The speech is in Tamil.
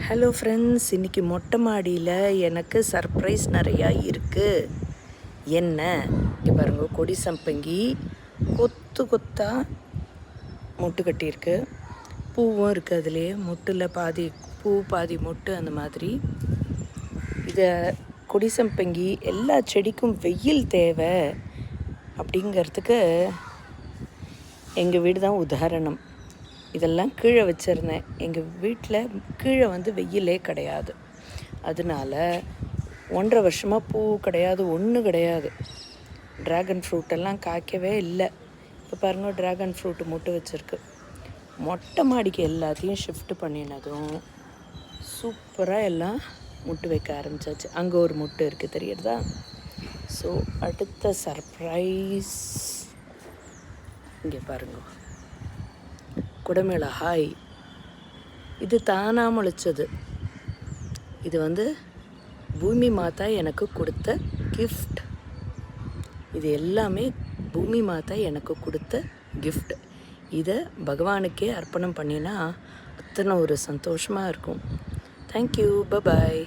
ஹலோ ஃப்ரெண்ட்ஸ், இன்றைக்கி மொட்டை மாடியில் எனக்கு சர்ப்ரைஸ் நிறையா இருக்குது. என்ன இங்கே பாருங்க, கொடி சம்பங்கி கொத்து கொத்தாக மொட்டு கட்டியிருக்கு. பூவும் இருக்குது அதுலேயே. மொட்டில் பாதி பூ பாதி மொட்டு அந்த மாதிரி. இதை கொடி சம்பங்கி எல்லா செடிக்கும் வெயில் தேவை அப்படிங்கிறதுக்கு எங்கள் வீடு தான் உதாரணம். இதெல்லாம் கீழே வச்சுருந்தேன். எங்கள் வீட்டில் கீழே வெயிலே கிடையாது. அதனால் 1.5 வருஷமாக பூ கிடையாது, ஒன்றும் கிடையாது. ட்ராகன் ஃப்ரூட்டெல்லாம் காய்க்கவே இல்லை. இப்போ பாருங்கள், ட்ராகன் ஃப்ரூட்டு மொட்டு வச்சுருக்கு. மொட்டை மாடிக்கு எல்லாத்தையும் ஷிஃப்ட் பண்ணினதும் சூப்பராக எல்லாம் மொட்டு வைக்க ஆரம்பித்தாச்சு. அங்கே ஒரு மொட்டு இருக்குது, தெரியுறதா? ஸோ அடுத்த சர்ப்ரைஸ் இங்கே பாருங்கள், குடமிளகாய். இது தானாக முளைச்சது. இது பூமி மாதா எனக்கு கொடுத்த கிஃப்ட். இது எல்லாமே பூமி மாதா எனக்கு கொடுத்த கிஃப்ட். இதை பகவானுக்கே அர்ப்பணம் பண்ணினா அத்தனை ஒரு சந்தோஷமாக இருக்கும். Thank you, bye bye.